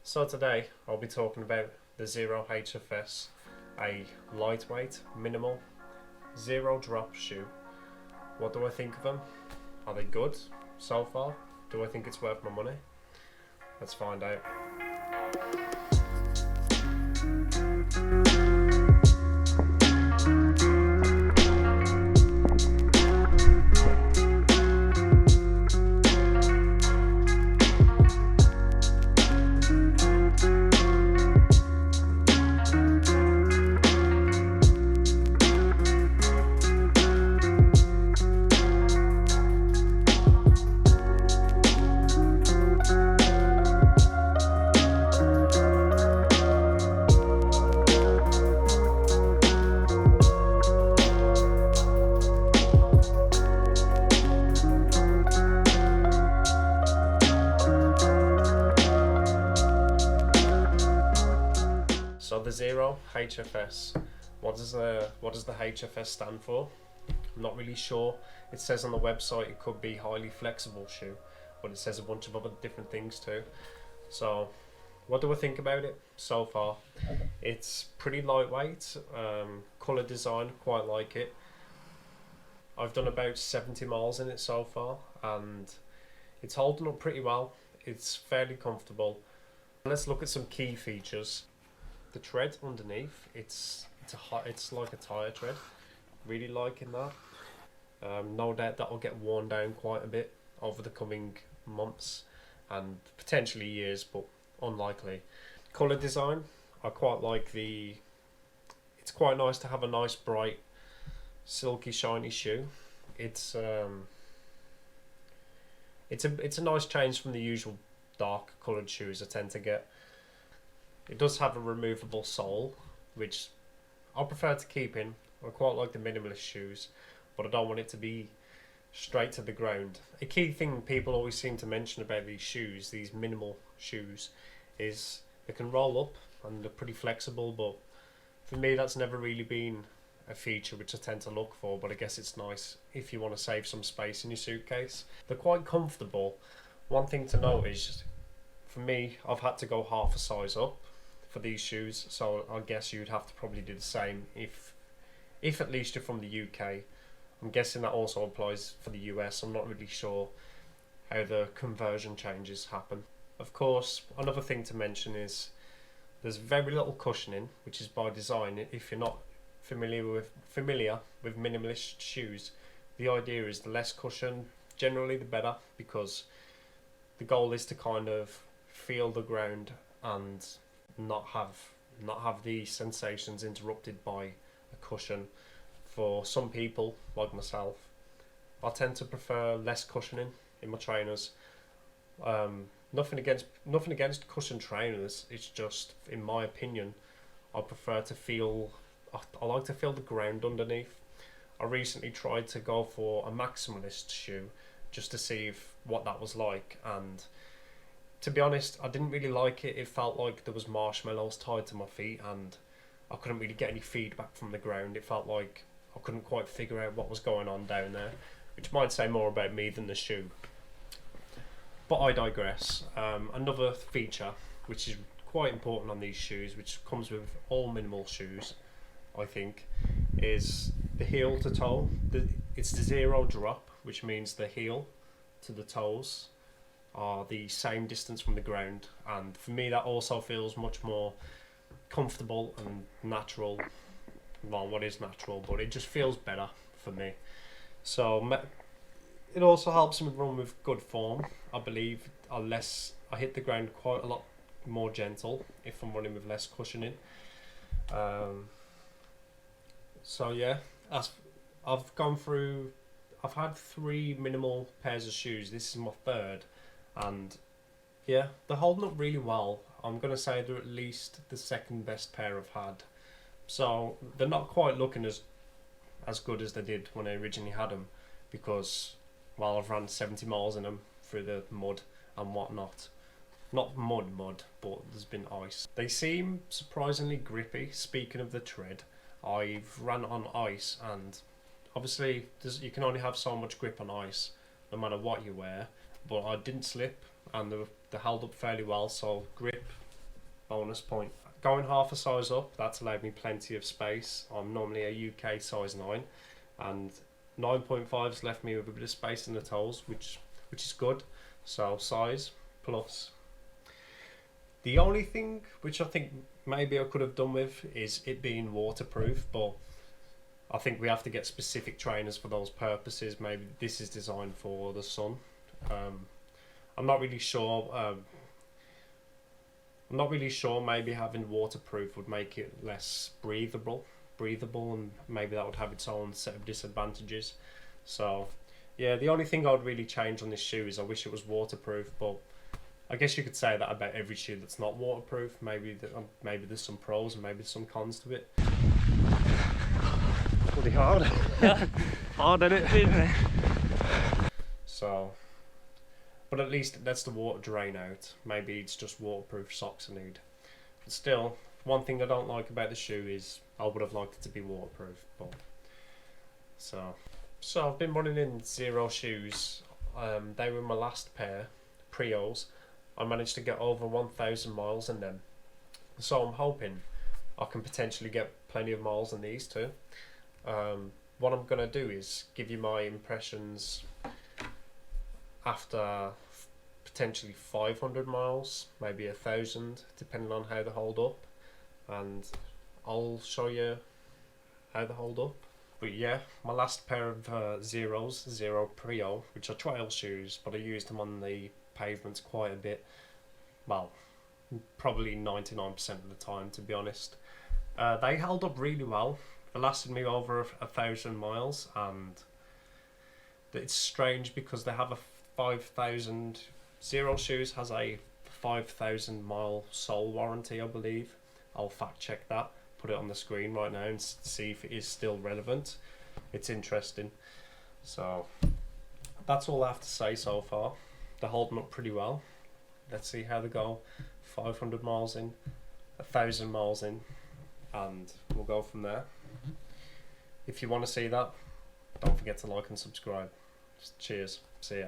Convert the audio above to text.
So today I'll be talking about the Xero HFS, a lightweight, minimal, zero drop shoe. What do I think of them? Are they good so far? Do I think it's worth my money? Let's find out. So the Xero HFS, what does the HFS stand for? I'm not really sure. It says on the website it could be highly flexible shoe, but it says a bunch of other different things too. So what do I think about it so far? It's pretty lightweight, colour design, quite like it. I've done about 70 miles in it so far and it's holding up pretty well. It's fairly comfortable. Let's look at some key features. The tread underneath, it's like a tyre tread. Really liking that. No doubt that'll get worn down quite a bit over the coming months and potentially years, but unlikely. Colour design, I quite like the. It's quite nice to have a nice bright, silky, shiny shoe. It's a nice change from the usual dark coloured shoes I tend to get. It does have a removable sole, which I prefer to keep in. I quite like the minimalist shoes, but I don't want it to be straight to the ground. A key thing people always seem to mention about these shoes, these minimal shoes, is they can roll up and they're pretty flexible, but for me that's never really been a feature which I tend to look for, but I guess it's nice if you want to save some space in your suitcase. They're quite comfortable. One thing to note is, for me, I've had to go half a size up for these shoes, so I guess you'd have to probably do the same if at least you're from the UK. I'm guessing that also applies for the US. I'm not really sure how the conversion changes happen. Of course, another thing to mention is there's very little cushioning, which is by design. If you're not familiar with minimalist shoes, the idea is the less cushion, generally the better, because the goal is to kind of feel the ground and not have the sensations interrupted by a cushion. For some people like myself, I tend to prefer less cushioning in my trainers. Nothing against cushion trainers. It's just, in my opinion, I prefer to feel. I like to feel the ground underneath. I recently tried to go for a maximalist shoe just to see what that was like, and to be honest, I didn't really like it. It felt like there was marshmallows tied to my feet and I couldn't really get any feedback from the ground. It felt like I couldn't quite figure out what was going on down there, which might say more about me than the shoe. But I digress. Another feature which is quite important on these shoes, which comes with all minimal shoes, I think, is the heel to toe. It's the zero drop, which means the heel to the toes are the same distance from the ground, and for me that also feels much more comfortable and natural. Well, what is natural, but it just feels better for me. So it also helps me run with good form. I believe I hit the ground quite a lot more gentle if I'm running with less cushioning. So yeah, as I've had 3 minimal pairs of shoes. This is my third. And yeah, they're holding up really well. I'm going to say they're at least the second best pair I've had. So they're not quite looking as good as they did when I originally had them, because, well, I've ran 70 miles in them through the mud and whatnot. Not mud, but there's been ice. They seem surprisingly grippy. Speaking of the tread, I've ran on ice, and obviously you can only have so much grip on ice no matter what you wear, but I didn't slip and they held up fairly well, so grip bonus point. Going half a size up, that's allowed me plenty of space. I'm normally a UK size 9, and 9.5's left me with a bit of space in the toes, which is good. So size plus. The only thing which I think maybe I could have done with is it being waterproof, but I think we have to get specific trainers for those purposes. Maybe this is designed for the sun. I'm not really sure. Maybe having waterproof would make it less breathable, and maybe that would have its own set of disadvantages. So, yeah, the only thing I would really change on this shoe is I wish it was waterproof, but I guess you could say that about every shoe that's not waterproof. Maybe there's some pros and maybe some cons to it. Pretty hard. Hard, isn't it? So, but at least it lets the water drain out. Maybe it's just waterproof socks I need. But still, one thing I don't like about the shoe is I would have liked it to be waterproof. But so I've been running in Xero shoes. They were my last pair, Prios. I managed to get over 1,000 miles in them. So I'm hoping I can potentially get plenty of miles in these too. What I'm going to do is give you my impressions after potentially 500 miles, maybe 1,000, depending on how they hold up. And I'll show you how they hold up. But yeah, my last pair of Xeros, Xero Prio, which are trail shoes, but I used them on the pavements quite a bit. Well, probably 99% of the time, to be honest. They held up really well. They lasted me over 1,000 miles, and it's strange because they have a 5,000. Xero shoes has a 5,000 mile sole warranty, I believe. I'll fact check that. Put it on the screen right now and see if it is still relevant. It's interesting. So that's all I have to say so far. They're holding up pretty well. Let's see how they go. 500 miles in, 1,000 miles in, and we'll go from there. If you want to see that, don't forget to like and subscribe. Cheers. See ya.